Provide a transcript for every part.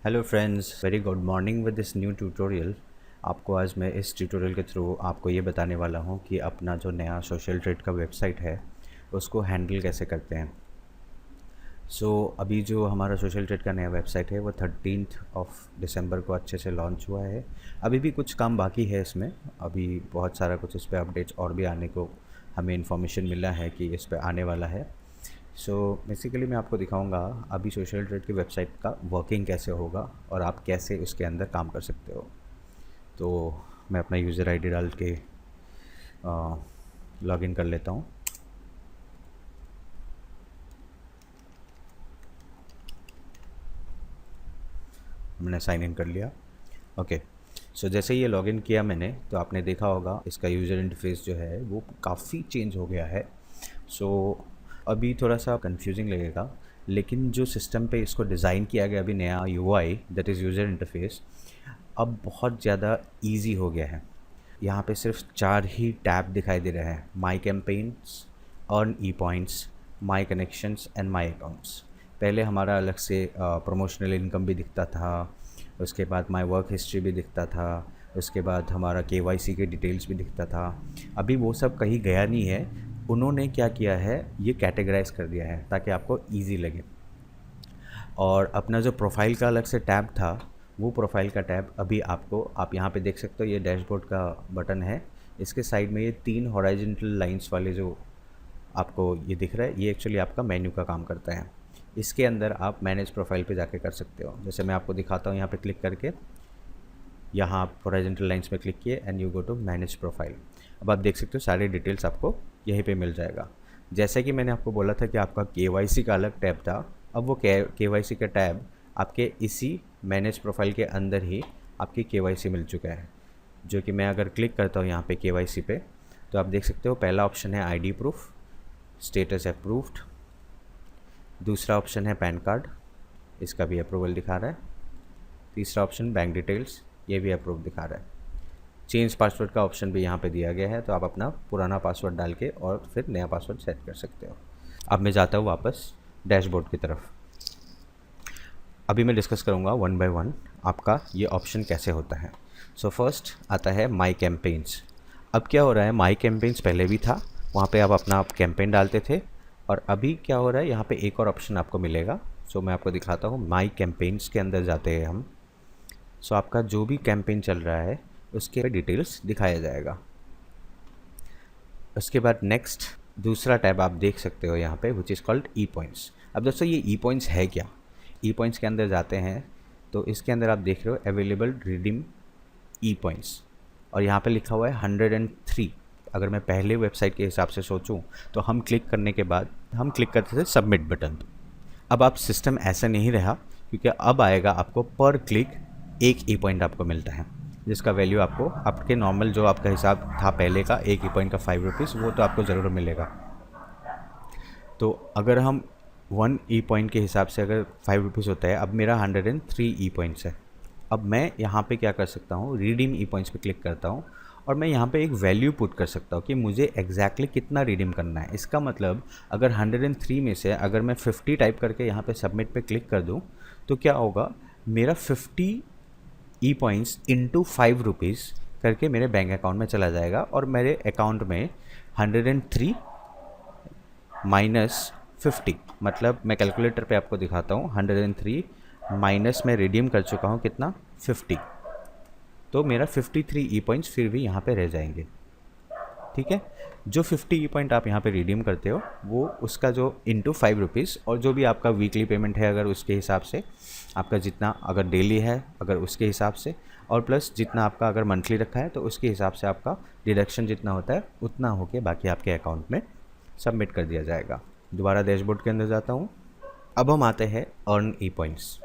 Hello friends, very good morning with this new tutorial. आपको आज मैं इस ट्यूटोरियल के थ्रू आपको ये बताने वाला हूँ कि अपना जो नया सोशल ट्रेड का वेबसाइट है उसको हैंडल कैसे करते हैं। अभी जो हमारा सोशल ट्रेड का नया वेबसाइट है वो 13 दिसंबर को अच्छे से लॉन्च हुआ है। अभी भी कुछ काम बाकी है इसमें, अभी बहुत सारा कुछ इस पर अपडेट्स और भी आने को हमें इन्फॉर्मेशन मिला है कि इस पर आने वाला है। बेसिकली मैं आपको दिखाऊंगा अभी सोशल ट्रेड की वेबसाइट का वर्किंग कैसे होगा और आप कैसे उसके अंदर काम कर सकते हो। तो मैं अपना यूज़र आईडी डाल के लॉगिन कर लेता हूँ। मैंने साइन इन कर लिया। ओके। जैसे ये लॉगिन किया मैंने, तो आपने देखा होगा इसका यूज़र इंटरफेस जो है वो काफ़ी चेंज हो गया है। सो अभी थोड़ा सा कंफ्यूजिंग लगेगा, लेकिन जो सिस्टम पे इसको डिज़ाइन किया गया अभी नया UI, that is user interface, अब बहुत ज़्यादा इजी हो गया है। यहाँ पे सिर्फ 4 ही टैब दिखाई दे रहे हैं: my campaigns, earn e points, my connections and my accounts. पहले हमारा अलग से प्रमोशनल इनकम भी दिखता था, उसके बाद माई वर्क हिस्ट्री भी दिखता था, उसके बाद हमारा केवाईसी के डिटेल्स भी दिखता था। अभी वो सब कहीं गया नहीं है। उन्होंने क्या किया है, ये कैटेगराइज कर दिया है ताकि आपको ईजी लगे। और अपना जो प्रोफाइल का अलग से टैब था, वो प्रोफाइल का टैब अभी आप यहाँ पे देख सकते हो। ये डैशबोर्ड का बटन है, इसके साइड में ये 3 हॉराइजॉन्टल लाइंस वाले जो आपको ये दिख रहा है, ये एक्चुअली आपका मेन्यू का काम करता है। इसके अंदर आप मैनेज प्रोफाइल पे जाके कर सकते हो। जैसे मैं आपको दिखाता हूँ, यहाँ पे क्लिक करके यहाँ आप हॉराइजॉन्टल लाइंस पे क्लिक किए and you go to manage profile. अब आप देख सकते हो सारे डिटेल्स आपको यहीं पे मिल जाएगा। जैसे कि मैंने आपको बोला था कि आपका केवाईसी का अलग टैब था, अब वो केवाईसी का टैब आपके इसी मैनेज प्रोफाइल के अंदर ही आपकी केवाईसी मिल चुका है। जो कि मैं अगर क्लिक करता हूँ यहाँ पे केवाईसी पे, तो आप देख सकते हो पहला ऑप्शन है आईडी प्रूफ, स्टेटस अप्रूव्ड। दूसरा ऑप्शन है पैन कार्ड, इसका भी अप्रूवल दिखा रहा है। तीसरा ऑप्शन बैंक डिटेल्स, ये भी अप्रूव दिखा रहा है। चेंज पासवर्ड का ऑप्शन भी यहाँ पे दिया गया है, तो आप अपना पुराना पासवर्ड डाल के और फिर नया पासवर्ड सेट कर सकते हो। अब मैं जाता हूँ वापस डैशबोर्ड की तरफ। अभी मैं डिस्कस करूँगा वन बाय वन आपका ये ऑप्शन कैसे होता है। फर्स्ट आता है माई कैंपेन्स। अब क्या हो रहा है, माई कैंपेन्स पहले भी था, वहाँ पे आप अपना कैंपेन डालते थे, और अभी क्या हो रहा है, यहाँ पे एक और ऑप्शन आपको मिलेगा। मैं आपको दिखाता हूँ। माई कैंपेन्स के अंदर जाते हैं हम। आपका जो भी कैंपेन चल रहा है उसके डिटेल्स दिखाया जाएगा। उसके बाद नेक्स्ट दूसरा टैब आप देख सकते हो यहाँ पे, which is called E points. अब दोस्तों ये ई पॉइंट्स है क्या? ई पॉइंट्स के अंदर जाते हैं तो इसके अंदर आप देख रहे हो अवेलेबल रिडीम ई पॉइंट्स, और यहाँ पे लिखा हुआ है 103। अगर मैं पहले वेबसाइट के हिसाब से सोचूं तो हम क्लिक करने के बाद हम क्लिक करते थे सबमिट बटन। अब आप सिस्टम ऐसा नहीं रहा, क्योंकि अब आएगा आपको पर क्लिक एक ई पॉइंट आपको मिलता है, जिसका वैल्यू आपको आपके नॉर्मल जो आपका हिसाब था पहले का एक ई पॉइंट का 5 रुपीज़, वो तो आपको ज़रूर मिलेगा। तो अगर हम 1 ई पॉइंट के हिसाब से अगर 5 रुपीज़ होता है, अब मेरा 103 ई पॉइंट्स है। अब मैं यहाँ पे क्या कर सकता हूँ, रिडीम ई पॉइंट्स पे क्लिक करता हूँ, और मैं यहाँ पे एक वैल्यू पुट कर सकता हूँ कि मुझे एग्जैक्टली कितना रिडीम करना है। इसका मतलब अगर 103 में से अगर मैं 50 टाइप करके यहाँ पे सबमिट पे क्लिक कर दूँ, तो क्या होगा, मेरा 50 ई पॉइंट्स इंटू 5 रुपीज़ करके मेरे बैंक अकाउंट में चला जाएगा, और मेरे अकाउंट में 103 माइनस 50, मतलब मैं कैलकुलेटर पे आपको दिखाता हूँ, 103 माइनस मैं रिडीम कर चुका हूँ कितना, 50। तो मेरा 53 ई पॉइंट्स फिर भी यहाँ पे रह जाएंगे। ठीक है, जो 50 ई पॉइंट आप यहाँ पे रिडीम करते हो वो उसका जो इंटू 5 रुपीज़, और जो भी आपका वीकली पेमेंट है अगर उसके हिसाब से, आपका जितना अगर डेली है अगर उसके हिसाब से, और प्लस जितना आपका अगर मंथली रखा है तो उसके हिसाब से आपका डिडक्शन जितना होता है उतना होके बाकी आपके अकाउंट में सबमिट कर दिया जाएगा। दोबारा डैशबोर्ड के अंदर जाता हूँ। अब हम आते हैं earn e points.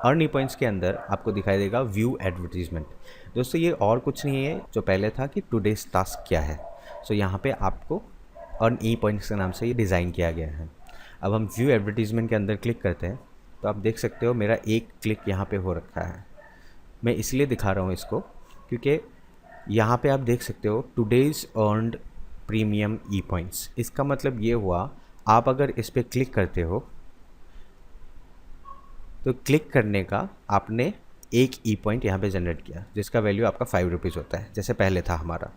Earn e points के अंदर आपको दिखाई देगा व्यू एडवर्टीजमेंट। दोस्तों ये और कुछ नहीं है, जो पहले था कि टुडेज टास्क क्या है। यहाँ पे आपको अर्न ई पॉइंट्स के नाम से ये डिज़ाइन किया गया है। अब हम व्यू एडवर्टीजमेंट के अंदर क्लिक करते हैं, तो आप देख सकते हो मेरा एक क्लिक यहाँ पे हो रखा है। मैं इसलिए दिखा रहा हूँ इसको क्योंकि यहाँ पे आप देख सकते हो टुडेज अर्नड प्रीमियम ई पॉइंट्स। इसका मतलब ये हुआ, आप अगर इस पर क्लिक करते हो तो क्लिक करने का आपने एक ई पॉइंट यहाँ पे जनरेट किया जिसका वैल्यू आपका 5 रुपीज़ होता है, जैसे पहले था हमारा।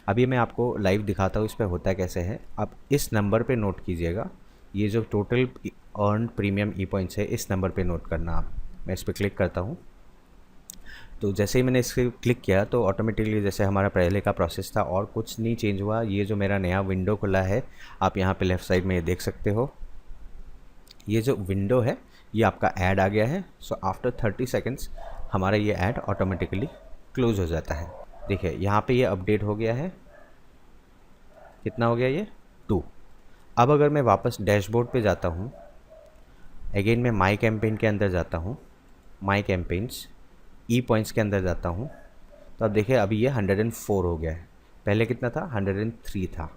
अभी मैं आपको लाइव दिखाता हूँ इस पर होता कैसे है। आप इस नंबर पे नोट कीजिएगा, ये जो टोटल अर्न प्रीमियम ई पॉइंट्स है इस नंबर पे नोट करना आप। मैं इस पर क्लिक करता हूँ, तो जैसे ही मैंने इस पर क्लिक किया तो ऑटोमेटिकली जैसे हमारा पहले का प्रोसेस था और कुछ नहीं चेंज हुआ। ये जो मेरा नया विंडो खुला है, आप यहाँ पे लेफ़्ट साइड में ये देख सकते हो, ये जो विंडो है ये आपका ऐड आ गया है। सो आफ्टर 30 सेकेंड्स हमारा ये ऐड ऑटोमेटिकली क्लोज हो जाता है। देखिए यहाँ पे ये अपडेट हो गया है, कितना हो गया ये 2। अब अगर मैं वापस डैशबोर्ड पे जाता हूँ, अगेन मैं माई कैंपेन के अंदर जाता हूँ, माई कैंपेन्स ई पॉइंट्स के अंदर जाता हूँ, तो अब देखिए अभी ये 104 हो गया है। पहले कितना था, 103 था।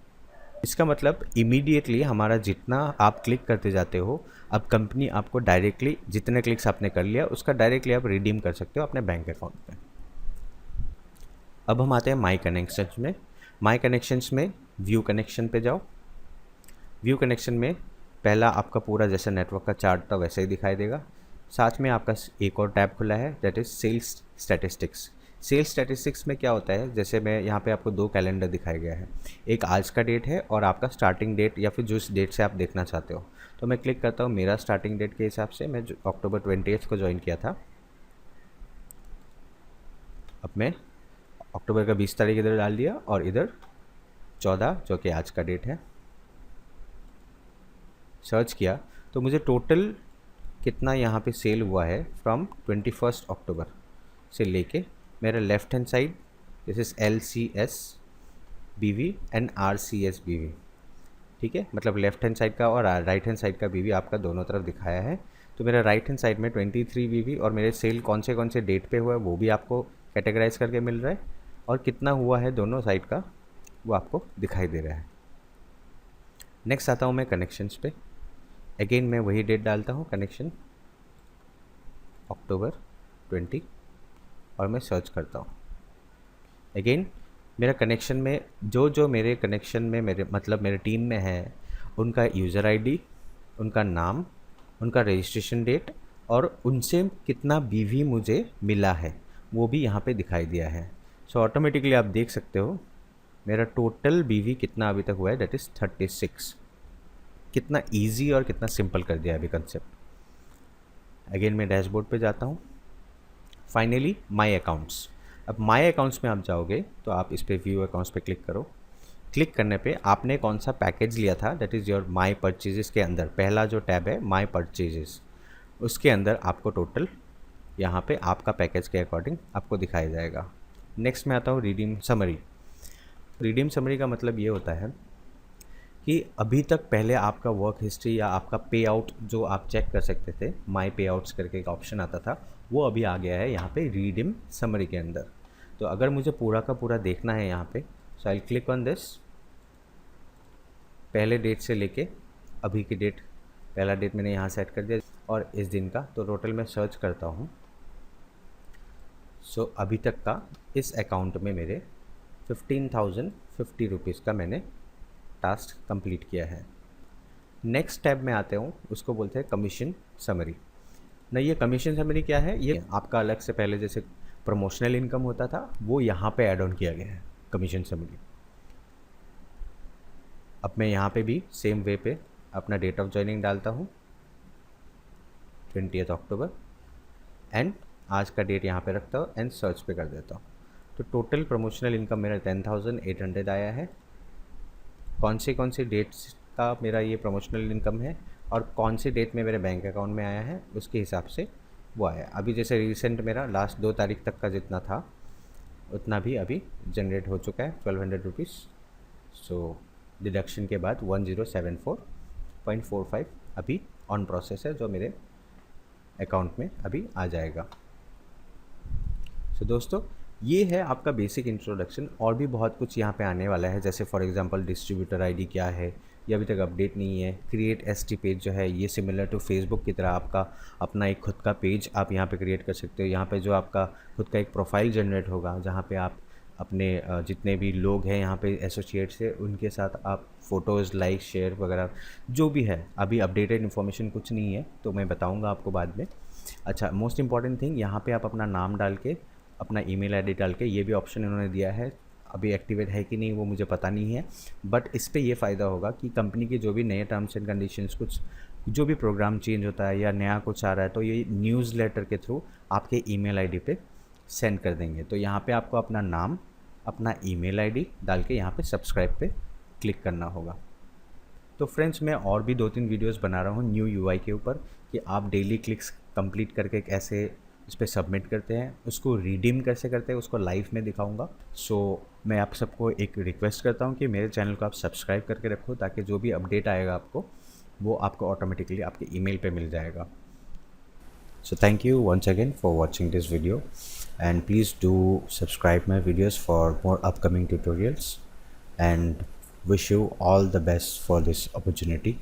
इसका मतलब इमीडिएटली हमारा जितना आप क्लिक करते जाते हो, अब कंपनी आपको डायरेक्टली जितने क्लिक्स आपने कर लिया उसका डायरेक्टली आप रिडीम कर सकते हो अपने बैंक अकाउंट में। अब हम आते हैं माई कनेक्शंस में। माई कनेक्शंस में व्यू कनेक्शन पे जाओ। व्यू कनेक्शन में पहला आपका पूरा जैसा नेटवर्क का चार्ट था वैसे ही दिखाई देगा। साथ में आपका एक और टैब खुला है, that is sales statistics. Sales statistics में क्या होता है, जैसे मैं यहाँ पे आपको 2 कैलेंडर दिखाया गया है, एक आज का डेट है और आपका स्टार्टिंग डेट या फिर जिस डेट से आप देखना चाहते हो। तो मैं क्लिक करता हूँ मेरा स्टार्टिंग डेट के हिसाब से, मैं अक्टूबर 28 को ज्वाइन किया था। अब मैं अक्टूबर का 20 तारीख इधर डाल दिया और इधर 14 जो कि आज का डेट है, सर्च किया तो मुझे टोटल कितना यहाँ पे सेल हुआ है फ्रॉम 21 अक्टूबर से लेके मेरा left hand side, this is LCS BV and RCS BV, ठीक है, मतलब लेफ़्ट हैंड साइड का और राइट हैंड साइड का BV आपका दोनों तरफ दिखाया है। तो मेरा राइट हैंड साइड में 23 BV और मेरे सेल कौन से डेट पे हुआ है वो भी आपको कैटेगराइज करके मिल रहा है, और कितना हुआ है दोनों साइड का वो आपको दिखाई दे रहा है। नेक्स्ट आता हूँ मैं कनेक्शंस पे। अगेन मैं वही डेट डालता हूँ, कनेक्शन अक्टूबर 20, और मैं सर्च करता हूँ। अगेन मेरा कनेक्शन में जो मेरे कनेक्शन में मेरे टीम में है उनका यूज़र आईडी, उनका नाम, उनका रजिस्ट्रेशन डेट और उनसे कितना BV मुझे मिला है वो भी यहाँ पे दिखाई दिया है। सो ऑटोमेटिकली आप देख सकते हो मेरा टोटल BV कितना अभी तक हुआ है, दैट इज़ 36। कितना इजी और कितना सिंपल कर दिया अभी कंसेप्ट। अगेन मैं डैशबोर्ड पे जाता हूँ, फाइनली माई अकाउंट्स। अब माई अकाउंट्स में आप जाओगे तो आप इस पर व्यू अकाउंट्स पे क्लिक करो। क्लिक करने पे आपने कौन सा पैकेज लिया था, that is your my purchases के अंदर पहला जो टैब है माई परचेजेस, उसके अंदर आपको टोटल यहाँ पे आपका पैकेज के अकॉर्डिंग आपको दिखाया जाएगा। नेक्स्ट में आता हूँ रिडीम समरी। रिडीम समरी का मतलब ये होता है कि अभी तक पहले आपका वर्क हिस्ट्री या आपका पे आउट जो आप चेक कर सकते थे, माई पे आउट्स करके एक ऑप्शन आता था, वो अभी आ गया है यहाँ पे रिडीम समरी के अंदर। तो अगर मुझे पूरा का पूरा देखना है यहाँ पे, सो आई क्लिक ऑन दिस, पहले डेट से लेके अभी की डेट, पहला डेट मैंने यहाँ सेट कर दिया और इस दिन का, तो टोटल मैं सर्च करता हूँ। सो अभी तक का इस अकाउंट में मेरे 15,050 रुपीज़ का मैंने टास्क कंप्लीट किया है। नेक्स्ट टैब में आते हूँ, उसको बोलते हैं कमीशन समरी। ना ये कमीशन समरी क्या है, ये आपका अलग से पहले जैसे प्रमोशनल इनकम होता था वो यहाँ पे ऐड ऑन किया गया है कमीशन समरी। अब मैं यहाँ पे भी सेम वे पे अपना डेट ऑफ ज्वाइनिंग डालता हूँ 20 अक्टूबर एंड आज का डेट यहाँ पे रखता हूँ एंड सर्च पे कर देता हूँ। तो टोटल प्रमोशनल इनकम मेरा 10,800 आया है। कौन सी डेट्स का मेरा ये प्रमोशनल इनकम है और कौन सी डेट में मेरे बैंक अकाउंट में आया है उसके हिसाब से वो आया। अभी जैसे रिसेंट मेरा लास्ट 2 तारीख तक का जितना था उतना भी अभी जनरेट हो चुका है 1200 रुपीज़। सो डिडक्शन के बाद 1074.45 अभी ऑन प्रोसेस है जो मेरे अकाउंट में अभी आ जाएगा। सो दोस्तों ये है आपका बेसिक इंट्रोडक्शन, और भी बहुत कुछ यहाँ पे आने वाला है, जैसे फॉर एग्जांपल डिस्ट्रीब्यूटर आईडी क्या है ये अभी तक अपडेट नहीं है। क्रिएट एसटी पेज जो है ये सिमिलर टू फेसबुक की तरह आपका अपना एक खुद का पेज आप यहाँ पे क्रिएट कर सकते हो। यहाँ पे जो आपका खुद का एक प्रोफाइल जनरेट होगा जहाँ पे आप अपने जितने भी लोग हैं यहाँ पे एसोसिएट्स है उनके साथ आप फ़ोटोज़ लाइक शेयर वगैरह जो भी है, अभी अपडेटेड इन्फॉर्मेशन कुछ नहीं है तो मैं बताऊँगा आपको बाद में। अच्छा, मोस्ट इंपॉर्टेंट थिंग, यहाँ पे आप अपना नाम डाल के, अपना ईमेल आईडी डाल के, ये भी ऑप्शन इन्होंने दिया है, अभी एक्टिवेट है कि नहीं वो मुझे पता नहीं है, बट इस पे ये फ़ायदा होगा कि कंपनी के जो भी नए टर्म्स एंड कंडीशंस, कुछ जो भी प्रोग्राम चेंज होता है या नया कुछ आ रहा है, तो ये न्यूज़लेटर के थ्रू आपके ईमेल आईडी पे सेंड कर देंगे। तो यहाँ पे आपको अपना नाम, अपना ईमेल आईडी डाल के यहाँ पे सब्सक्राइब पे क्लिक करना होगा। तो फ्रेंड्स, मैं और भी 2-3 वीडियोस बना रहा हूँ न्यू यूआई के ऊपर कि आप डेली क्लिक्स कंप्लीट करके कैसे इस पर सबमिट करते हैं, उसको रिडीम कैसे करते हैं, उसको लाइव में दिखाऊंगा। सो मैं आप सबको एक रिक्वेस्ट करता हूँ कि मेरे चैनल को आप सब्सक्राइब करके रखो, ताकि जो भी अपडेट आएगा आपको, वो आपको ऑटोमेटिकली आपके ईमेल पे मिल जाएगा। So thank you once again for watching this video, and please do subscribe my videos for more upcoming tutorials, and wish you all the best for this opportunity.